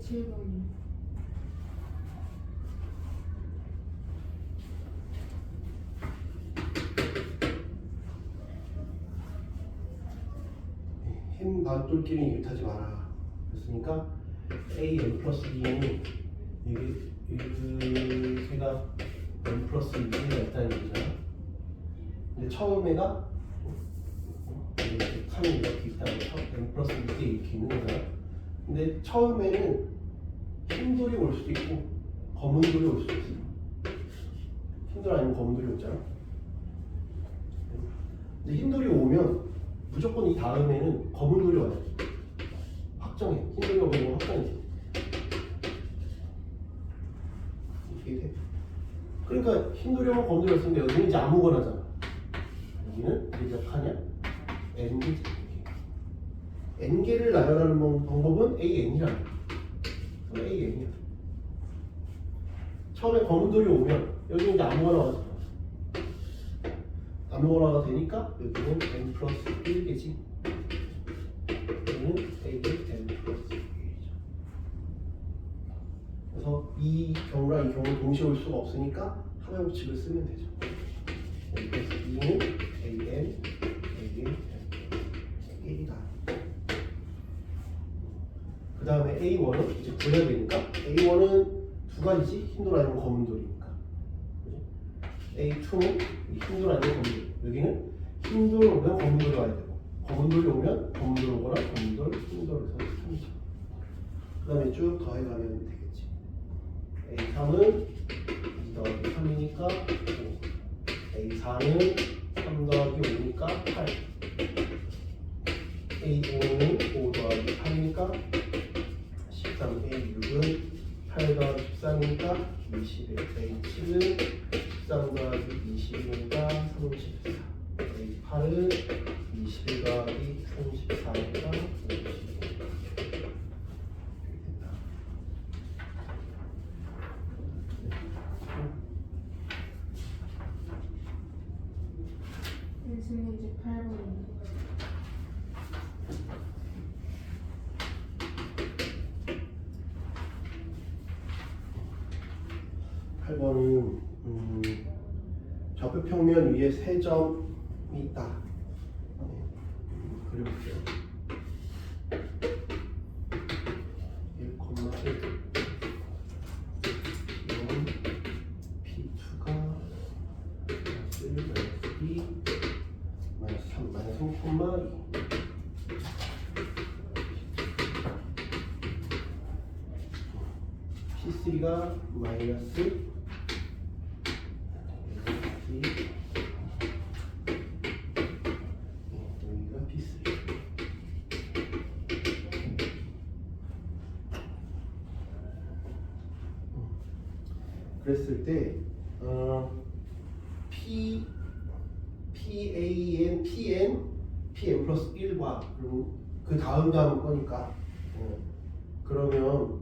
7번이요. 흰 반돌끼리 이웃하지 마라. 그랬으니까 a(n 플러스 b는 이게 제가 n 플러스 2가 있다는 얘기잖아. 근데 처음에가 이렇게 칸이 이렇게 있다는 거, n 플러스 2게 이렇게 있는 거잖아. 근데 처음에는 흰 돌이 올 수도 있고 검은 돌이 올 수도 있어. 흰 돌 아니면 검은 돌이 오잖아. 근데 흰 돌이 오면 무조건 이 다음에는 검은 돌이 와야 돼. 확정해. 흰 돌이 오는 건 확정이지. 이게 돼. 그러니까 흰 돌이 오면 검은 돌이 왔으니까 여기는 이제 아무거나잖아. 여기는 이제 몇 칸이야? n개. n개를 나열하는 방법은 an이라는 거야. 그럼 an이야. 처음에 검은 돌이 오면 여기는 이제 아무거나 와잖아. 아무거나가 되니까 여기는 n 플러스 1개지. 여기는 a의 n 플러스 1이죠. 그래서 이 경우랑 이 경우 동시에 올 수가 없으니까 합의 법칙을 쓰면 되죠. n 플러스 2는 an, a의 n 1이다. 그 다음에 a1은 이제 구해야 되니까 a1은 두 가지지. 흰돌 아니면 검은 돌이니까. a2는 흰돌 아니면 검은 돌. 여기는 흰돌 오면 검은 돌이 와야 되고 검은 돌이 오면 검은 돌 오거나 검은 돌, 흰돌에서 3이죠. 그 다음에 쭉 더해가면 되겠지. a3은 2 더하기 3이니까 5. a4는 3 더하기 5니까 8. a5는 5 더하기 3이니까 13. a6은 8 더하기 13이니까 21. a7은 13 더하기 21이니까 34. a8은 21 더하기 34니까 52. 승문제 8번이요. 8번은 좌표평면 위에 세 점이 있다. 그려볼게요. 1, 1 지금 P2가 마이너스 1, 마이너스 2, 마이너스 3, 마이너스 3,2 P3가 마이너스 여기가 P3. 그랬을 때 PAN, PN 플러스 1과 그리고 그 다음 거니까 그러면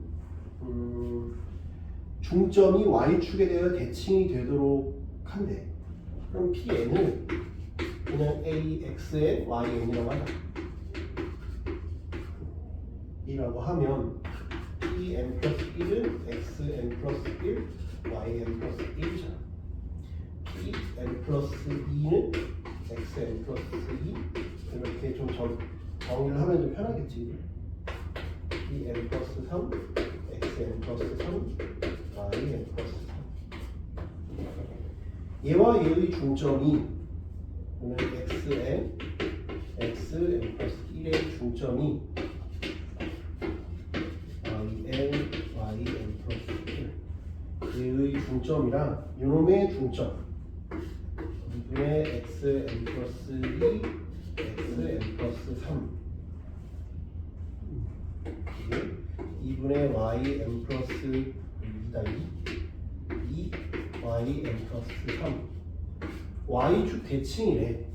중점이 Y축에 대해 대칭이 되도록 한대. 그럼 PN을 그냥 AXN, YN이라고 하자. 이라고 하면 PN 플러스 1은 XN 플러스 1, YN 플러스 1이잖아. PN 플러스 2는 XN 플러스 2. 이렇게 좀 정의를 하면 좀 편하겠지. PN 플러스 3, XN 플러스 3, YN 플러스 3. 얘와 얘의 중점이 오늘 XN 플러스 1의 중점이 YN 플러스 1. 얘의 중점이랑 이놈의 중점 2분의 XN 플러스 2, XN 플러스 3 2분의 YN 플러스 2다 2 YN 플러스 3 Y축 대칭이래.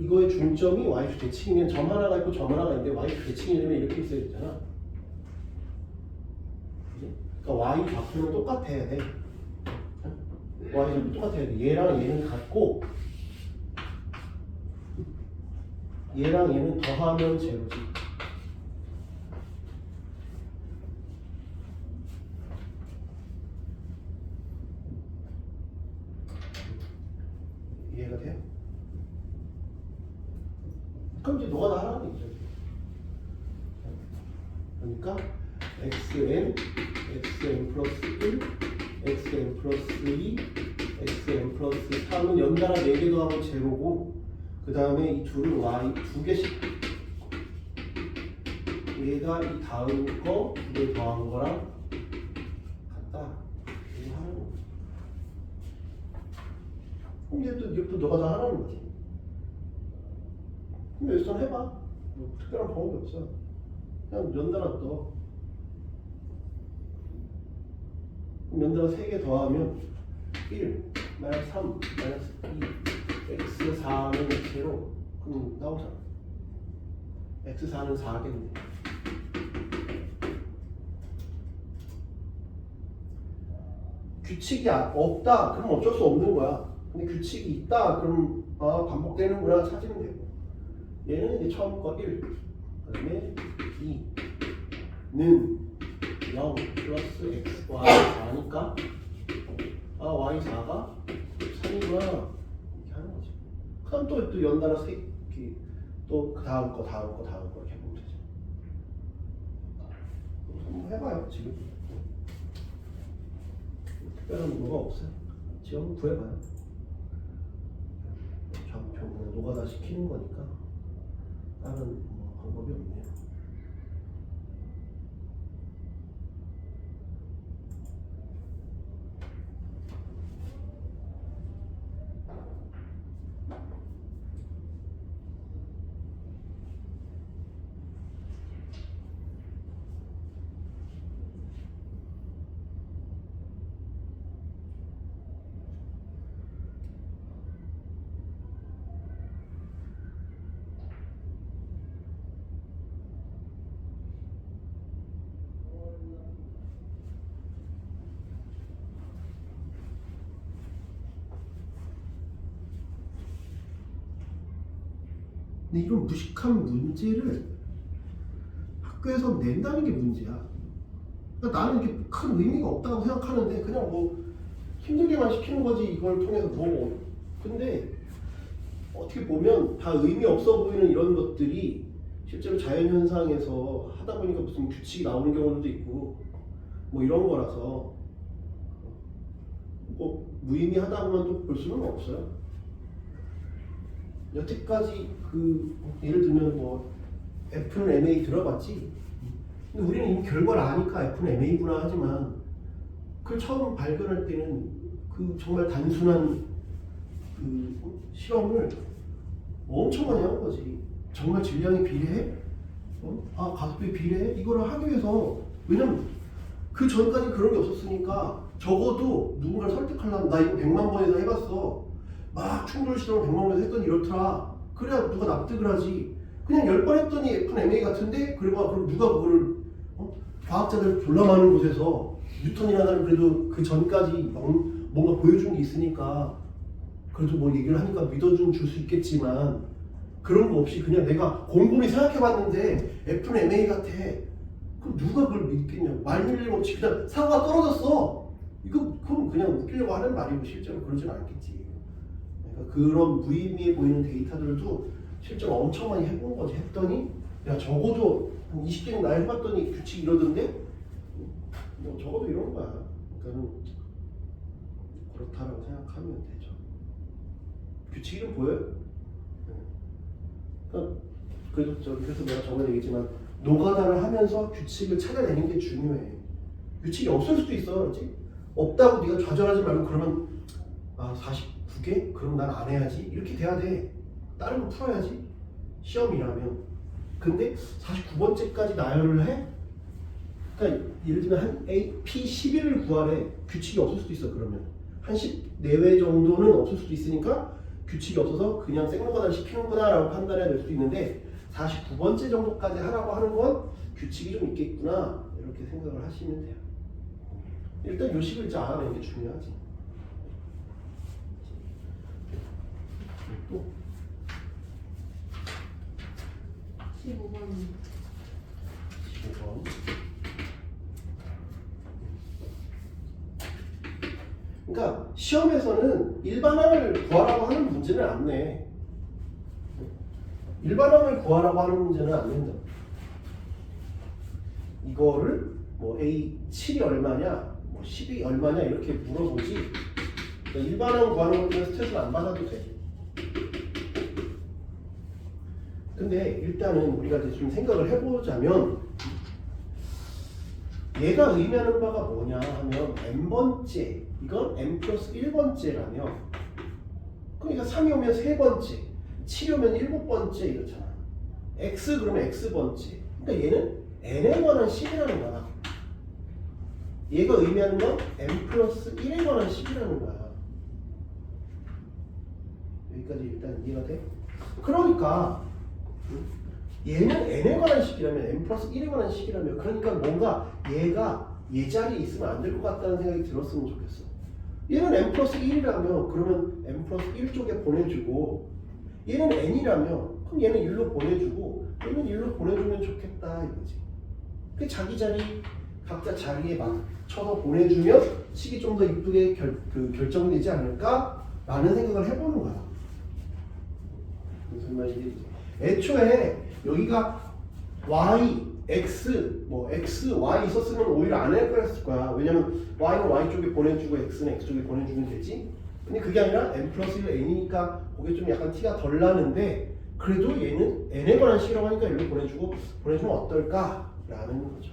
이거의 중점이 Y축 대칭이면 점 하나가 있고 점 하나가 있는데 Y축 대칭이려면 이렇게 있어야 되잖아. 그러니까 Y 좌표는 똑같아야 돼. Y 좌표 똑같아야 돼. 얘랑 얘는 같고 얘랑 얘는 더하면 제로지. 돼요. 그럼 이제 너가 다 하라는 얘기죠. 그러니까 xn 플러스 1, xn 플러스 2, xn 플러스 3은 연달아 4개 더하면 제로고 그 다음에 이 둘은 y 2개씩 얘가 이 다음 거 2개 더한 거랑 같다. 이거 하는 거. 그럼 이제 또 너가 다 하라는 거지. 그럼 일단 해봐. 뭐 특별한 방법이 없어. 그냥 연달아 떠. 연달아 3개 더하면 1, 마이너스 3, 마이너스 2, x4는 0. 그럼 나오잖아. x4는 4겠네. 규칙이 없다. 그럼 어쩔 수 없는 거야. 근데 규칙이 있다. 그럼 반복되는구나 찾으면 되고. 얘는 이제 처음 거 1, 그 다음에 2는 0 플러스 x, y 4니까 y 4가 3이구나 이렇게 하는 거지. 그럼 또 연달아 또 그 다음 거 이렇게 보면 되죠. 한번 해봐요. 지금 특별한 뭐가 없어요. 지금 한번 구해봐요. 좌표는 노가다 시키는 거니까 다른 뭐 방법이 없네요. 근데 이런 무식한 문제를 학교에서 낸다는 게 문제야. 그러니까 나는 이게 큰 의미가 없다고 생각하는데 그냥 뭐 힘들게만 시키는 거지 이걸 통해서 뭐. 근데 어떻게 보면 다 의미 없어 보이는 이런 것들이 실제로 자연현상에서 하다 보니까 무슨 규칙이 나오는 경우도 있고 뭐 이런 거라서 뭐 무의미하다고만 또 볼 수는 없어요. 여태까지 예를 들면 뭐 F는 MA 들어봤지? 근데 우리는 이미 결과를 아니까 F는 MA구나 하지만 그걸 처음 발견할 때는 정말 단순한 실험을 엄청 많이 한 거지. 정말 질량이 비례해? 가속도에 비례해? 이거를 하기 위해서 왜냐면 그 전까지 그런 게 없었으니까 적어도 누군가를 설득하려면 나 이거 100만 번에서 해봤어. 막 충돌 실험을 100만 번에서 했더니 이렇더라. 그래야 누가 납득을 하지. 그냥 10번 했더니 F는 MA 같은데? 그럼 누가 그거를 과학자들 졸라 많은 곳에서 뉴턴이라는 그래도 그 전까지 뭔가 보여준 게 있으니까 그래도 뭐 얘기를 하니까 믿어준 줄 수 있겠지만 그런 거 없이 그냥 내가 곰곰이 생각해봤는데 F는 MA 같아. 그럼 누가 그걸 믿겠냐고. 말 밀림 없이 그냥 사고가 떨어졌어. 그럼 그냥 웃기려고 하는 말이고 실제로 그러진 않겠지. 그러니까 그런 무의미해 보이는 데이터들도 실제로 엄청 많이 해본 거지. 했더니 야 적어도 한 20개는 나 해봤더니 규칙이 이러던데 뭐 적어도 이런 거야. 그러니까 그렇다라고 생각하면 되죠. 규칙이 좀 보여요? 그래서 내가 저번에 얘기했지만 노가다를 하면서 규칙을 찾아내는 게 중요해. 규칙이 없을 수도 있어, 그렇지? 없다고 네가 좌절하지 말고 그러면 49개? 그럼 난 안 해야지. 이렇게 돼야 돼. 다른 거 풀어야지. 시험이라면. 근데 49번째까지 나열을 해? 그러니까 예를 들면 한 P11을 구하래. 규칙이 없을 수도 있어. 그러면 한 10내외 정도는 없을 수도 있으니까 규칙이 없어서 그냥 생노가다를 시키는구나 라고 판단해야 될 수도 있는데 49번째 정도까지 하라고 하는 건 규칙이 좀 있겠구나 이렇게 생각을 하시면 돼요. 일단 요식을 이제 알아내는 게 중요하지. 또 15번 15번. 그러니까 시험에서는 일반항을 구하라고 하는 문제는 안 내. 일반항을 구하라고 하는 문제는 안 낸다. 이거를 뭐 A7이 얼마냐, 뭐 10이 얼마냐 이렇게 물어보지. 그러니까 일반항 구하는 것들은 스트레스를 안 받아도 돼. 근데 일단은 우리가 이제 좀 생각을 해보자면 얘가 의미하는 바가 뭐냐 하면 n번째, 이건 n 플러스 1번째라며 그러니까 3이 오면 3번째, 7이 오면 7번째 이렇잖아. x 그러면 x번째. 그러니까 얘는 n에 관한 식이라는 거야. 얘가 의미하는 건 n 플러스 1에 관한 식이라는 거야. 여기까지 일단 이해가 돼? 그러니까 얘는 n에 관한 식이라면 n 플러스 1에 관한 식이라면 그러니까 뭔가 얘가 얘 자리에 있으면 안 될 것 같다는 생각이 들었으면 좋겠어. 얘는 n 플러스 1이라면 그러면 n 플러스 1 쪽에 보내주고 얘는 n이라면 그럼 얘는 1로 보내주고 얘는 1로 보내주면 좋겠다 이거지. 그 자기 자리 각자 자리에 맞춰서 보내주면 식이 좀 더 이쁘게 결정되지 않을까? 라는 생각을 해보는 거야. 무슨 말인지 애초에 여기가 y, x, 뭐 x, y 있었으면 오히려 안 할 거였을 거야. 왜냐면 y는 y 쪽에 보내주고 x는 x 쪽에 보내주면 되지. 근데 그게 아니라 n 플러스 1 n이니까 그게 좀 약간 티가 덜 나는데 그래도 얘는 n에 관한 식이라고 하니까 여기 보내주면 어떨까? 라는 거죠.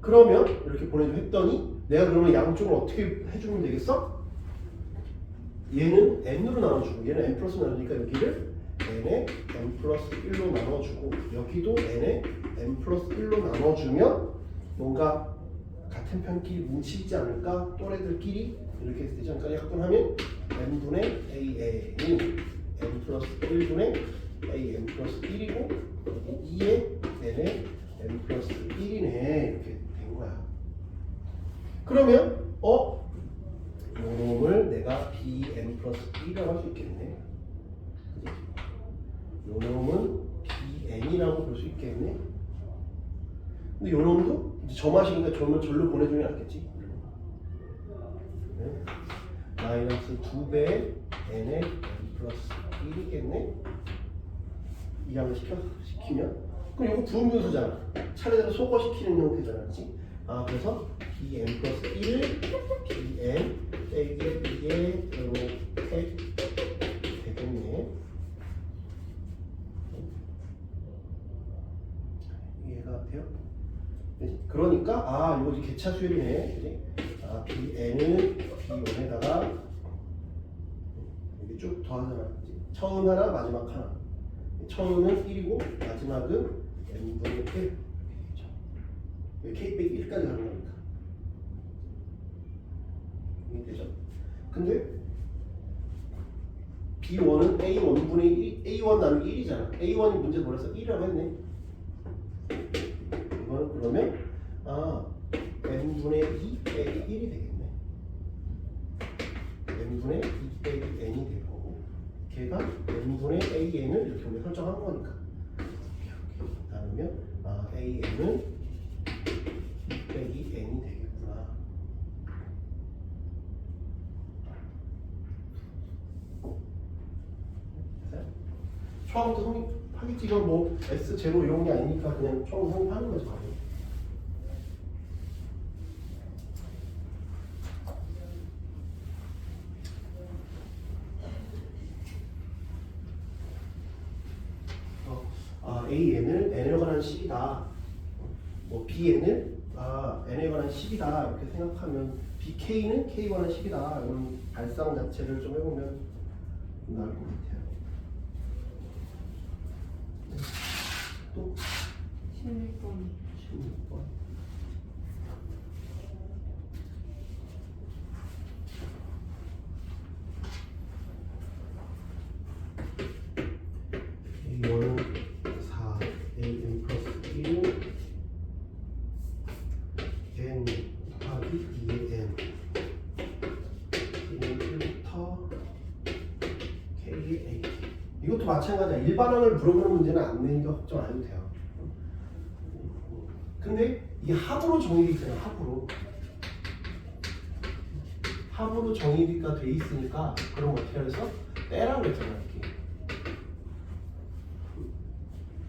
그러면 이렇게 보내주고 했더니 내가 그러면 양쪽을 어떻게 해주면 되겠어? 얘는 n으로 나눠주고 얘는 n 플러스 나누니까 여기를 n에 n 플러스 1로 나눠주고 여기도 n에 n 플러스 1로 나눠주면 뭔가 같은 편끼리 뭉치지 않을까? 또래들끼리 이렇게 되지 않을까? 약분하면 n분의 an이 n 플러스 1분의 an 플러스 1이고 여기 2에 n에 n 플러스 1이네 이렇게 된 거야. 그러면 요 놈을 내가 bn 플러스 1이라고 할 수 있겠네. 요 놈은 bn이라고 볼 수 있겠네. 근데 요 놈도 이제 저 맛이니까 저놈을 절로 보내주면 낫겠지. 네. 마이너스 2배 n에 n 플러스 1이겠네. 이항을 시키면 그럼 이거 부음분수잖아. 차례대로 소거시키는 형태잖아. 그렇지? 그래서 bn 플러스 1을 bn 빼기 이게 이렇게 되겠네. 이해가 돼요? 그러니까 이거 개차 수열이네. bn은 b1에다가 여기 쭉 더하잖아. 처음 하나 마지막 하나. 처음은 1이고 마지막은 n분의 1 이렇게 되죠. k 빼기 1까지 가는 거니까. 이게 되죠. 근데 b1은 a1분의 1, a1 나누기 1이잖아. a1이 문제 돌아서 1이라고 했네. 이거는 그러면 n분의 2 빼기 1이 되겠네. n분의 2 빼기 n이 될 거고 걔가 n분의 an을 이렇게 우리가 설정한 거니까 이렇게 나누면 an은 2 빼기 n이 되겠구나. 처음부터 성립하겠지. 이건 뭐 S0 이런 게 아니니까 그냥 처음부터 성립하는 거죠. AN을 N에 관한 식이다. 뭐 BN을 N에 관한 식이다. 이렇게 생각하면 BK는 K에 관한 식이다. 이런 발상 자체를 좀 해보면 나을 것 같아요. 또 16번. 이거는 4 an 플러스 1은 n 곱하기 2의 n 1부터 k의 a. 이것도 마찬가지야. 일반항을 물어보는 문제는 안 내니까 걱정 안 해도 돼요. 근데 이게 합으로 정의되어 있잖아요. 합으로. 합으로 정의가 돼 있으니까 그럼 어떻게 해서 빼라고 했잖아. 이렇게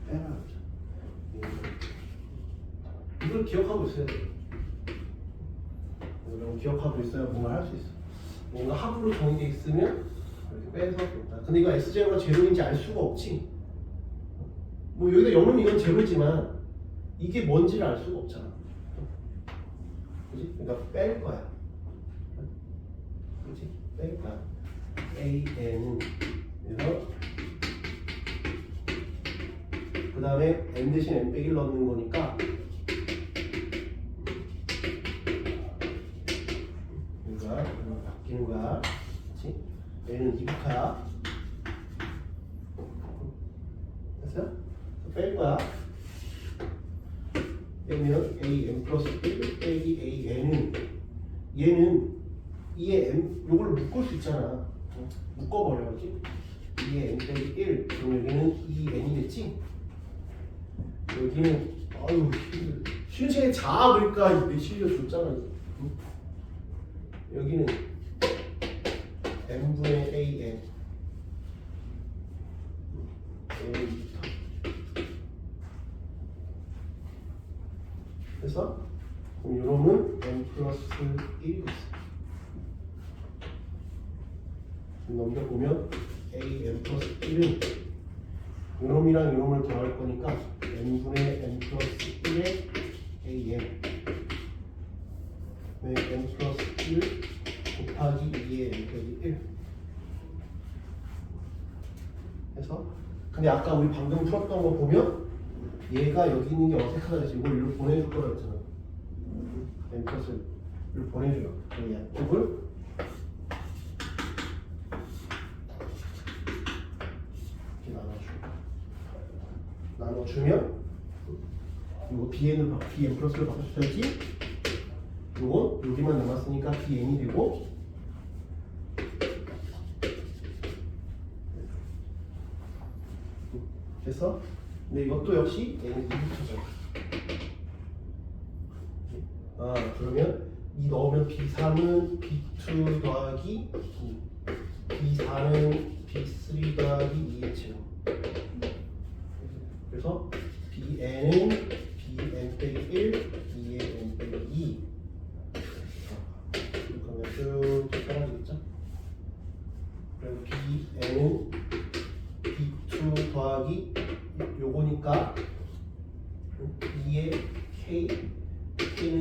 빼라고 했잖아. 이걸 기억하고 있어야 돼. 이걸 기억하고 있어야 뭔가 할 수 있어. 뭔가 합으로 정의돼 있으면 이렇게 빼서 된다. 근데 이거 S0가 제로인지 알 수가 없지. 뭐 여기다 영은 이건 제로지만 이게 뭔지를 알 수가 없잖아. 그지? 그러니까 뺄 거야. 그지? 뺄 거야. AN은 그래서 그 다음에 n 대신 n 빼기를 넣는 거니까 여기가 바뀌는 거야. 그치? 얘는 2부터야. 됐어? 뺄 거야. 빼면 an 플러스 1 빼기 an은 얘는 2의 n 요걸 묶을 수 있잖아. 묶어버려. 그치? 2의 n 빼기 1 그럼 여기는 2n이겠지? 여기는 아유 순식간에 자 그러니까 내 실려줬잖아. 응? 여기는 n분의 an 그래서 그럼 요놈은 n 플러스 1이 있어. 넘겨보면 an 플러스 1은 요놈이랑 요놈을 더할 거니까 n분의 n 플러스 1의 an n 플러스 1 곱하기 2의 n 빼기 1 해서 근데 아까 우리 방금 풀었던 거 보면 얘가 여기 있는 게 어색하다 그래서 이걸 일로 보내줄 거라 했잖아. n 플러스 1을 보내줘요. 그럼 양쪽을 나눠주면 이거 bn을 bn 플러스를 바꿔줘야지. 이건 여기만 남았으니까 bn이 되고 됐어? 근데 이것도 역시 n이 2부터죠. 그러면 이 넣으면 b3은 b2 더하기 2 b4는 b3 더하기 2의 제곱 그래서 bn은 bn 빼기 1, 2의 n 빼기 2 그러면 쭉 떨어지겠죠? 그리고 bn은 b2 더하기 요거니까 2의 k는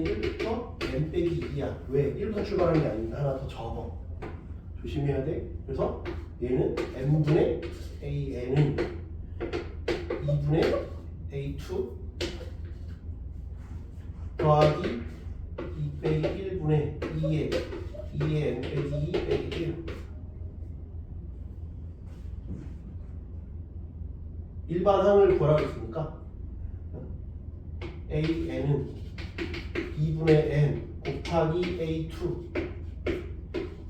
1부터 n 빼기 2야. 왜? 1부터 출발하는 게 아닌데 하나 더 적어. 조심해야 돼. 그래서 얘는 n분의 an은 2분의 a2 더하기 2 빼기 1분의 2의 n 빼기 2 빼기 1 일반항을 구하라고 했으니까 an은 2분의 n 곱하기 a2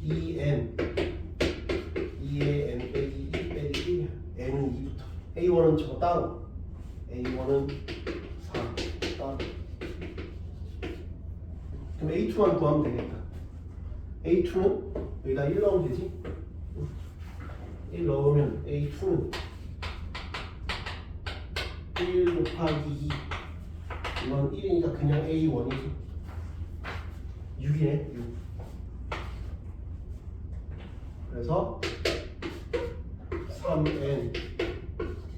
2n 2의 n 빼기 2 빼기 1 n은 2부터 A1은 저거 따로 A1은 4 따로 그럼 A2만 구하면 되겠다. A2는 여기다 1 넣으면 되지? 1 넣으면 A2는 1 곱하기 2 이건 1이니까 그냥 A1이지 6이네 6 그래서 3n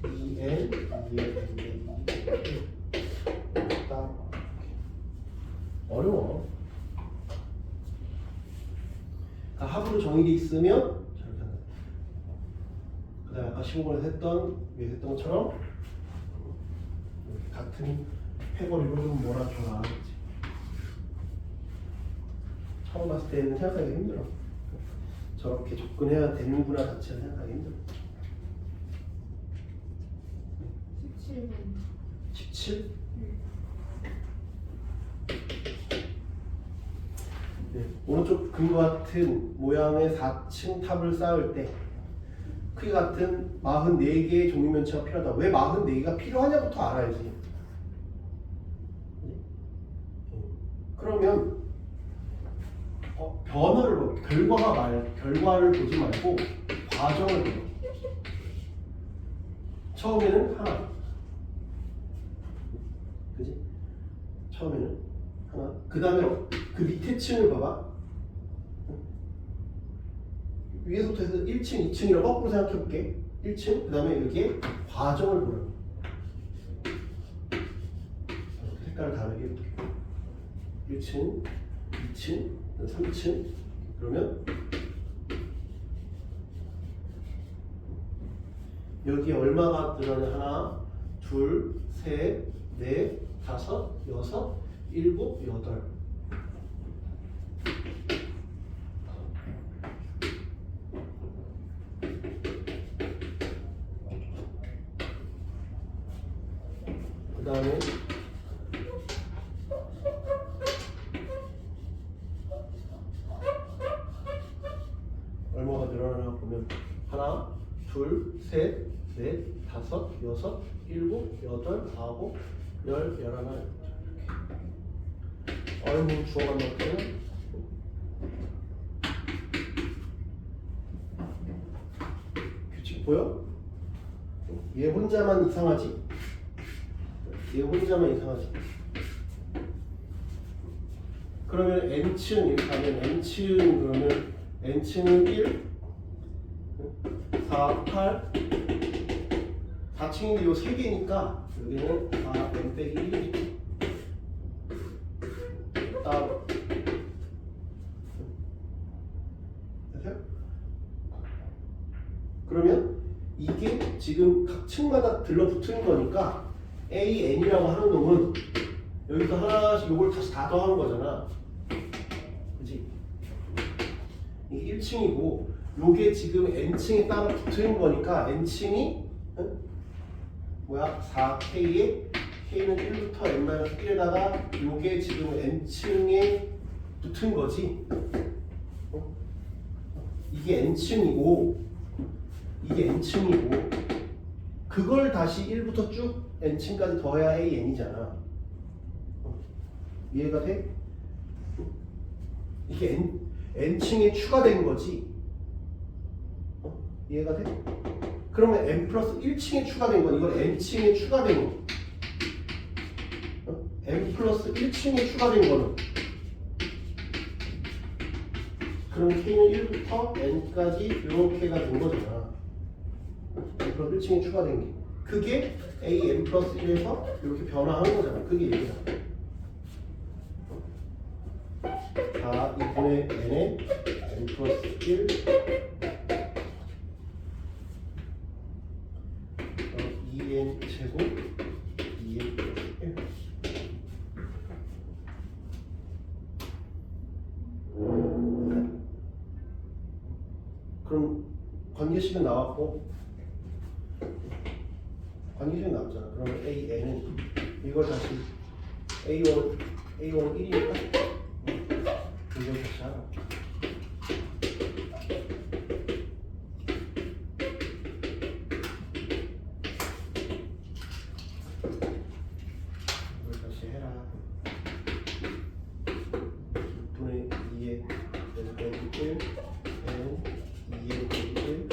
2n 2n 어려워. 합으로 정의되어 있으면 저렇게 한다. 그 다음에 아까 시공을 했던 위에 했던 것처럼 이렇게 같은 패거리로 좀 몰아줘라. 처음 봤을 때는 생각하기 힘들어. 저렇게 접근해야 되는구나 자체를 생각하기 힘들어. 17번 17? 네, 오른쪽 그림과 같은 모양의 4층 탑을 쌓을 때 크기 같은 44개의 종류면체가 필요하다. 왜 44개가 필요하냐부터 알아야지. 그러면 변화를 결과를 보지 말고 과정을 봐. 처음에는 하나, 그지? 처음에는 하나. 그 다음에 그 밑에 층을 봐봐. 위에서부터 해서 1층, 2층이라고 거꾸로 생각해 볼게. 1층, 그 다음에 여기에 과정을 보라고. 색깔을 다르게 해볼게. 1층, 2층, 3층. 그러면 여기 얼마가 들어가냐? 하나, 둘, 셋, 넷, 다섯, 여섯, 일곱, 여덟. 그 다음에 얼마가 늘어나나 보면 하나, 둘, 셋, 넷, 다섯, 여섯, 일곱, 여덟, 아홉, 열, 열하나. 아이고 주어가 넣었네. 규칙 보여? 얘 혼자만 이상하지? 얘 혼자만 이상하지? 그러면 n층 이렇게 하면 n층 그러면 n층은 1, 4, 8 4층인데 요 3개니까 여기는 4, n 빼기 1이겠지. 따로 됐어요? 그러면 이게 지금 각 층마다 들러붙은 거니까 AN이라고 하는 놈은 여기서 하나씩 요걸 다시 다 더하는 거잖아. 그치? 이게 1층이고 요게 지금 n층에 따라 붙은 거니까 n층이 뭐야? 4K에 K는 1부터 n-1에다가 요게 지금 n층에 붙은 거지. 이게 n층이고 이게 n층이고 그걸 다시 1부터 쭉 n층까지 더해야 AN이잖아. 이해가 돼? 이게 n층에 추가된 거지. 이해가 돼? 그러면 n 플러스 1층에 추가된 건 이건 n층에 추가된 거. n 플러스 1층에 추가된 거는 그럼 K는 1부터 n까지 이렇게가 된 거잖아. n 플러스 1층에 추가된 게 그게 a n 플러스 1에서 이렇게 변화하는 거잖아. 그게 얘기잖아. 다 2분의 n에 n 플러스 1 2n 제곱 2n 플러스 1 그럼 관계식은 나왔고 관계식은 나왔잖아. 그러면 AN은 이걸 다시 A1 1이니까 이걸 다시 하라. 이걸 다시 해라. 6분의 2에 n 빼기 1 n 2에 빼기 1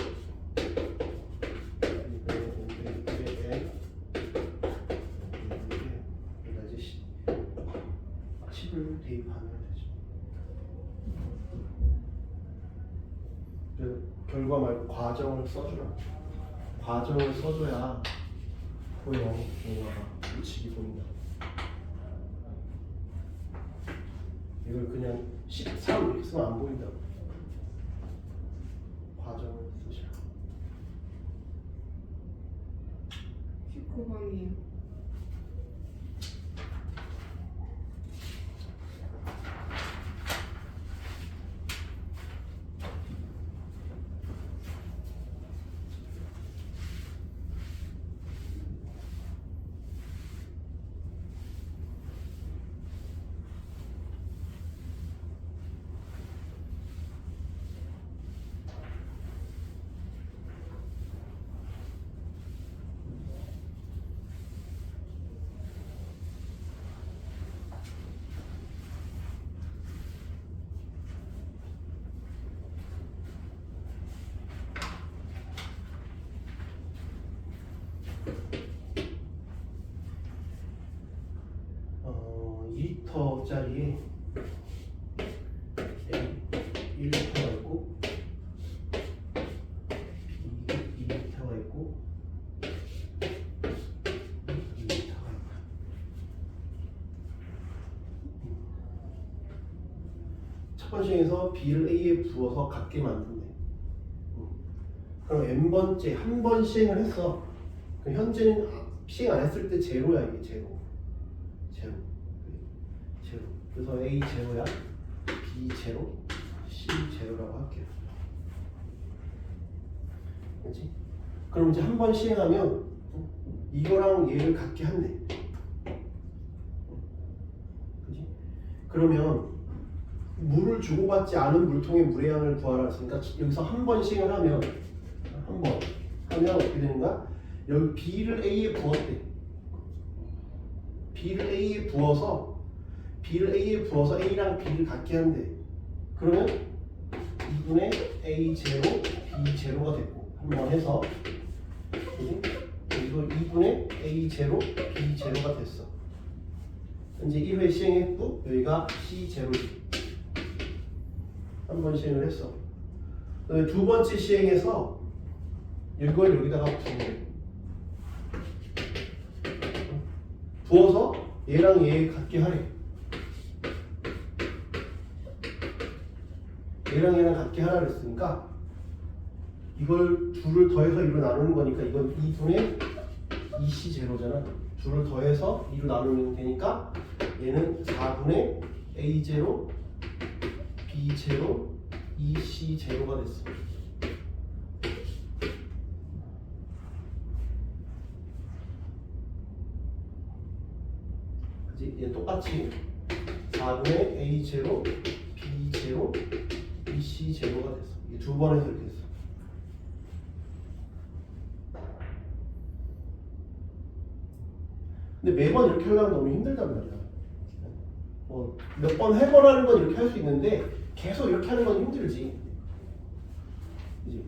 10을 대입하면 되죠. 그 결과 말고 과정을 써주라. 과정을 써줘야 보여. 뭔가가 규칙이 보인다. 이걸 그냥 13 이렇게 쓰면 안 보인다고. 과정을 쓰시라. 19번이에요. 2리터짜리에 1리터가 있고 B 2리터가 있고 2리터가 있다. 첫 번째 시행에서 B를 A에 부어서 같게 만든대. 그럼 n번째 한 번 시행을 했어. 그럼 현재는 시행 안 했을 때 제로야. 이게 제로. 그래서 A 제로야, B 제로, C 제로라고 할게요. 그렇지? 그럼 이제 한 번 시행하면 이거랑 얘를 같게 한대. 그렇지? 그러면 물을 주고받지 않은 물통의 물의 양을 구하라 했으니까 여기서 한 번 시행을 하면 어떻게 되는가? 여기 B를 A에 부었대. B를 A에 부어서 A랑 B를 같게 한대. 그러면 2분의 A 제로, B 제로가 됐고 한 번 해서 이거 2분의 A 제로, B 제로가 됐어. 이제 1회 시행했고 여기가 C 제로지. 한 번 시행을 했어. 두 번째 시행에서 이걸 여기다가 부어서 얘랑 얘 같게 하래. 얘랑 얘랑 같게 하라 그랬으니까 이걸 둘을 더해서 2로 나누는 거니까 이건 2분의 2C 제로잖아. 둘을 더해서 2로 나누면 되니까 얘는 4분의 A 제로, B 제로, 2C 제로가 됐어. 그치? 얘 똑같이 4분의 A 제로, B 제로, 2C 제로가 됐어. 이게 두 번에서 이렇게 됐어. 근데 매번 이렇게 하려면 너무 힘들단 말이야. 몇 번 해보라는 건 이렇게 할 수 있는데 계속 이렇게 하는 건 힘들지. 그치?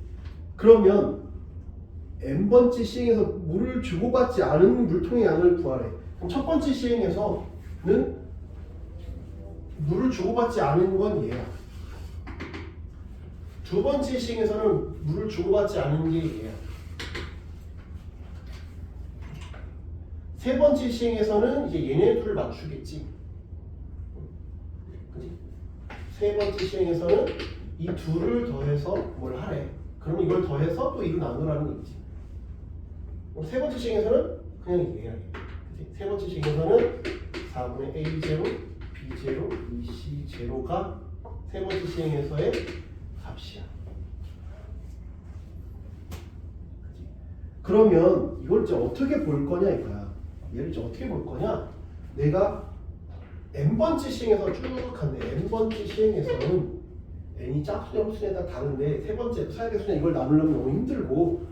그러면 n번째 시행에서 물을 주고받지 않은 물통의 양을 구하래. 그럼 첫 번째 시행에서는 물을 주고받지 않은 건 얘야. 두 번째 시행에서는 물을 주고받지 않은 게 얘야. 세 번째 시행에서는 이제 얘네 둘을 맞추겠지. 그치? 세 번째 시행에서는 이 둘을 더해서 뭘 하래. 그럼 이걸 더해서 또 이로 나누라는 얘기지. 세 번째 시행에서는 그냥 얘야. 그치? 세 번째 시행에서는 4분의 A 제로, B 제로, 2C 제로가 세 번째 시행에서의 값이야. 그치? 그러면 이걸 이제 어떻게 볼 거냐 이거야. 얘를 이제 어떻게 볼 거냐? 내가 n번째 시행에서 쭉 간대. n번째 시행에서는 n이 짝수냐 홀수냐에 따라 다른데 세 번째 차례수냐 이걸 나누려면 너무 힘들고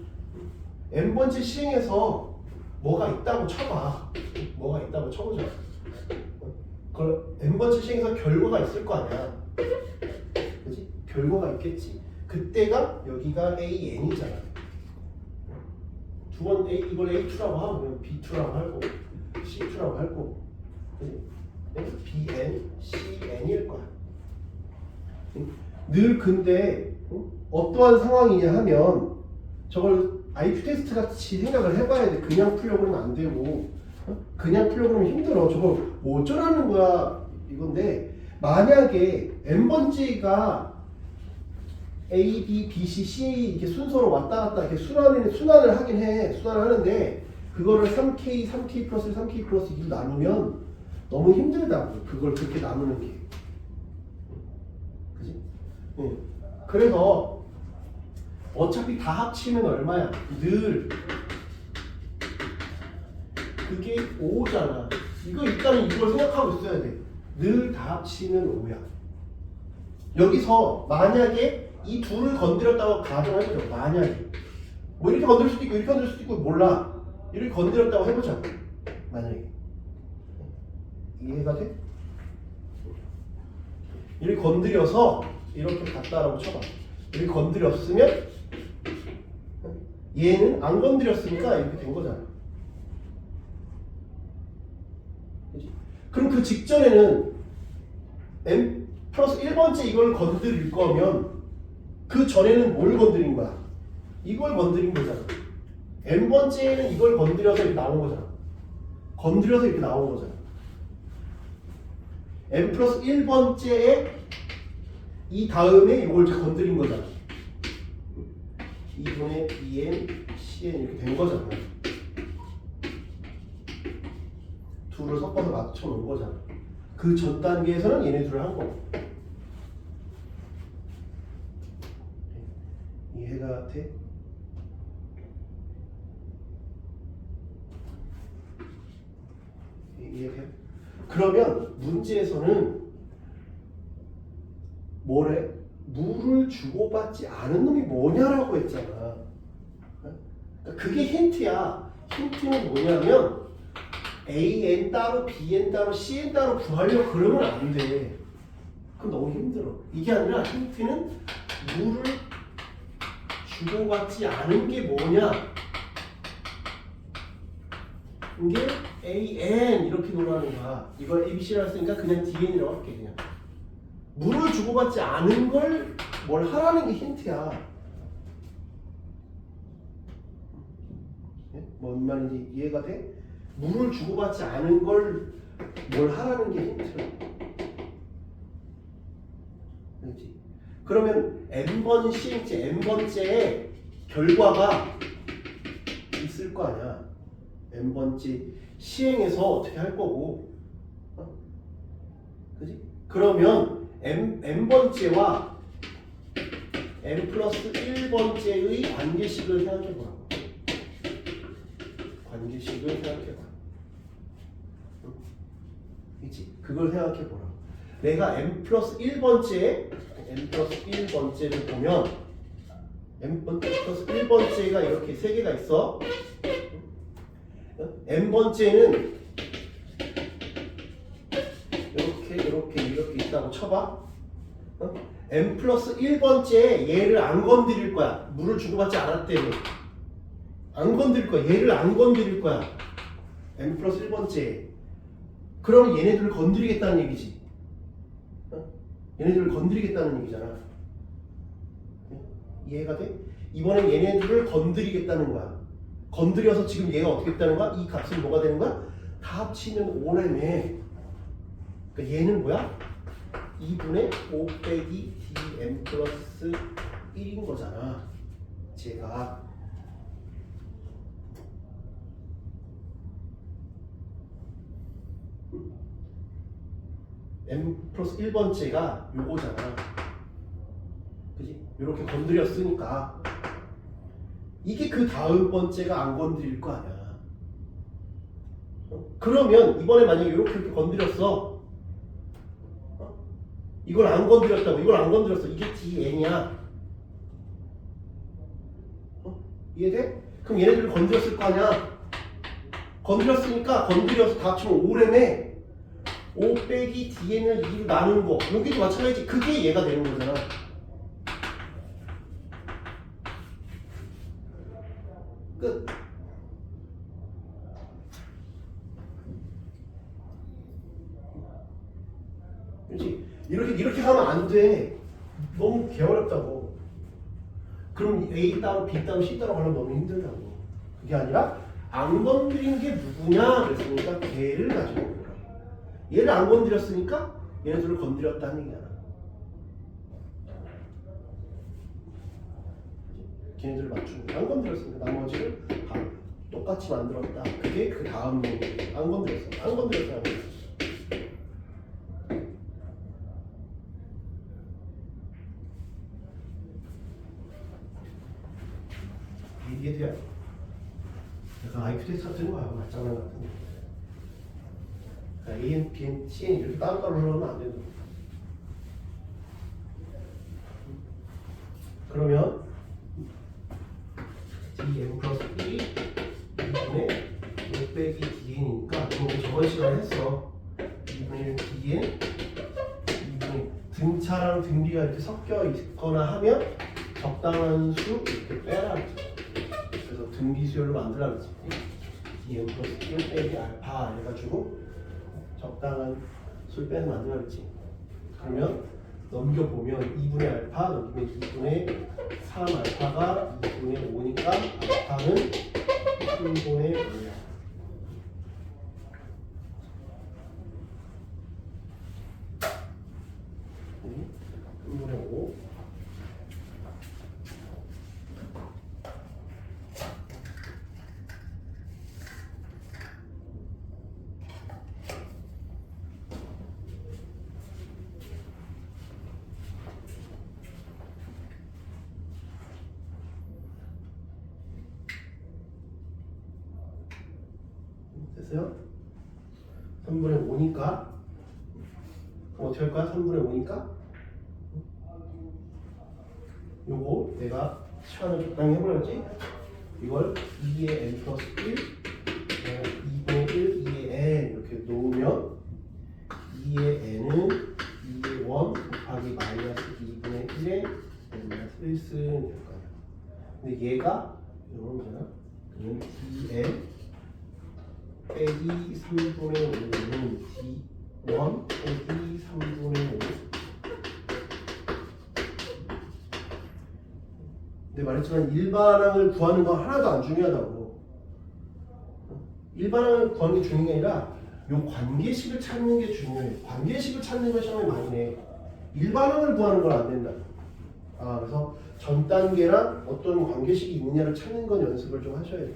n번째 시행에서 뭐가 있다고 쳐봐. 뭐가 있다고 쳐보자. 그 n번째 시행에서 결과가 있을 거 아니야. 그치? 결과가 있겠지. 그때가 여기가 AN이잖아. 두 번 이걸 A2라고 하면 B2라고 할 거고 C2라고 할 거고. 그치? BN, CN일 거야. 늘 근데 어떠한 상황이냐 하면 저걸 IQ 테스트 같이 생각을 해봐야 돼. 그냥 풀려고 그러면 안 되고 그냥 풀려고 그러면 힘들어. 저걸 뭐 어쩌라는 거야 이건데 만약에 n번째가 A, B, B, C, C 이렇게 순서로 왔다 갔다 이렇게 순환을 하긴 해. 순환을 하는데 그거를 3K, 3K 플러스 3K 플러스 2로 나누면 너무 힘들다고. 그걸 그렇게 나누는 게. 그지? 응. 그래서 어차피 다 합치면 얼마야? 늘 그게 5잖아. 이거 일단은 이걸 생각하고 있어야 돼. 늘 다 합치면 5야. 여기서 만약에 이 둘을 건드렸다고 가정해보자. 만약에 뭐 이렇게 건들 수도 있고 이렇게 건들 수도 있고 몰라. 이렇게 건드렸다고 해보자. 만약에 이해가 돼? 이렇게 건드려서 이렇게 갔다라고 쳐봐. 이렇게 건드렸으면 얘는 안 건드렸으니까 이렇게 된 거잖아. 그 직전에는 n 플러스 1번째 이걸 건드릴 거면 그 전에는 뭘 건드린 거야? 이걸 건드린 거잖아. n번째에는 이걸 건드려서 이렇게 나온 거잖아. 건드려서 이렇게 나온 거잖아. n 플러스 1번째에 이 다음에 이걸 건드린 거잖아. 2분의 2n, cn 이렇게 된 거잖아. 둘을 섞어서 맞춰 놓은 거잖아. 그 전 단계에서는 얘네 둘을 한 거고. 이해가 돼? 이해해? 그러면 문제에서는 뭐래? 물을 주고받지 않은 놈이 뭐냐라고 했잖아. 그러니까 그게 힌트야. 힌트는 뭐냐면 AN 따로 BN 따로 CN 따로 구하려고 그러면 안 돼. 그럼 너무 힘들어. 이게 아니라 힌트는 물을 주고받지 않은 게 뭐냐? 이게 AN 이렇게 놀라는 거야. 이걸 ABC라고 했으니까 그냥 DN이라고 할게. 그냥 물을 주고받지 않은 걸 뭘 하라는 게 힌트야. 네? 뭔 말인지 이해가 돼? 물을 주고받지 않은 걸 뭘 하라는 게 힌트야. 그렇지? 그러면 n번 시행체, n번째의 결과가 있을 거 아니야. n번째 시행해서 어떻게 할 거고, 그지? 그러면 n번째와 n 플러스 1번째의 관계식을 생각해 보라고. 관계식을 생각해 봐. 그치? 그걸 생각해 보라. 내가 n 플러스 1번째를 보면 n 플러스 1번째가 이렇게 세 개가 있어. n번째는 이렇게 있다고 쳐봐. n 플러스 1번째에 얘를 안 건드릴 거야. 물을 주고받지 않았대요. 안 건드릴 거야. 얘를 안 건드릴 거야. n 플러스 1번째. 그러면 얘네들을 건드리겠다는 얘기지. 얘네들을 건드리겠다는 얘기잖아. 이해가 돼? 이번엔 얘네들을 건드리겠다는 거야. 건드려서 지금 얘가 어떻게 됐다는 거야? 이 값은 뭐가 되는 거야? 다 합치면 5래매. 그러니까 얘는 뭐야? 2분의 5 빼기 dn 플러스 1인 거잖아. 제가 n 플러스 1번째가 요거잖아. 그지? 요렇게 건드렸으니까 이게 그 다음 번째가 안 건드릴 거 아니야. 그러면 이번에 만약에 이렇게 건드렸어. 이걸 안 건드렸다고. 이걸 안 건드렸어. 이게 dn이야. 이해돼? 그럼 얘네들을 건드렸을 거 아니야. 건드렸으니까 건드려서 다 합치면 5래매. 5 빼기 dn을 2로 나누는 거. 여기도 마찬가지지. 그게 얘가 되는 거잖아. 끝. 그렇지? 이렇게 하면 안 돼. 너무 개어렵다고. 그럼 A 따로 B 따로 C 따로 가려면 너무 힘들다고. 그게 아니라 안 건드린 게 누구냐 그랬으니까 걔를 가지고 오라. 얘를 안 건드렸으니까 얘네들을 건드렸다는 얘기잖아. 걔네들을 맞추는 거야. 안 건드렸으니까 나머지를 다 똑같이 만들었다. 그게 그 다음 얘기. 안 건드렸어. 안 건드렸어. 안 건드렸어. 이해돼요? 약간 IQ 테스트 같은 거야. 말장난 같은 거. 그러니까 AN, BN, CN 이렇게 따로따로 흘러면 안 된다. 그러면 dn 플러스 1이 2분의 5 빼기 dn이니까 이거 저번 시간에 했어. 2분의 1 dn 2분의 등차랑 등비가 이렇게 섞여 있거나 하면 적당한 수 이렇게 빼라. 그래서 등비수열을 만들라 그랬지. dn 플러스 1 빼기 알파 해가지고 적당한 수를 빼서 만들어야지. 그러면 넘겨보면 2분의 알파 넘기면 2분의 3 알파가 2분의 5니까 알파는 3분의 5야. 3분의 5. 됐어요? 3분의 5니까 어떻게 할 거야? 3분의 5니까 요거 내가 시간을 적당히 해버렸지? 이걸 2의 n 플러스 1 2분의 1, 2의 n 이렇게 놓으면 2의 n은 2의 1 곱하기 마이너스 2분의 1의 마이너스 1 쓰면 될 거 아니야. 근데 얘가 이런 거잖아. 그러면 dn 빼기 3분의 5는 d1 빼기 3분의 5. 근데 말했지만 일반항을 구하는 건 하나도 안 중요하다고. 일반항을 구하는 게 중요한 게 아니라 요 관계식을 찾는 게 중요해. 관계식을 찾는 걸 시험에 많이 내. 일반항을 구하는 건 안 된다. 그래서 전 단계랑 어떤 관계식이 있느냐를 찾는 건 연습을 좀 하셔야 돼요.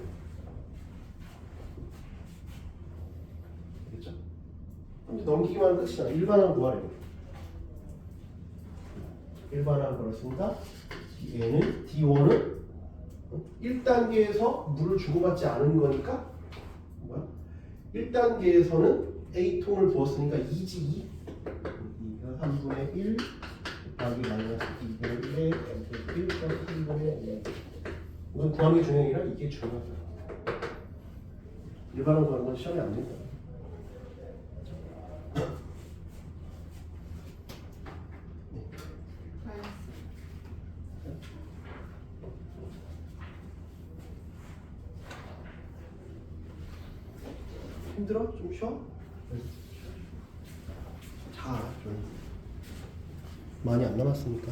알겠죠? 넘기기만 하면 끝이잖아. 일반항 구하래. 일반항 걸었습니다. 얘는 D1은 1단계에서 물을 주고받지 않은 거니까 뭐야? 1단계에서는 A통을 부었으니까 2지 2가 3분의 1 곱하기 마이너스 2분의 1에 N+1 플러스 3분의 1. 이건 구하는 게 중요한 게 아니라 이게 중요하다. 일반항 구하는 건 시험에 안 된다. 힘들어? 좀 쉬어? 자, 좀 많이 안 남았으니까.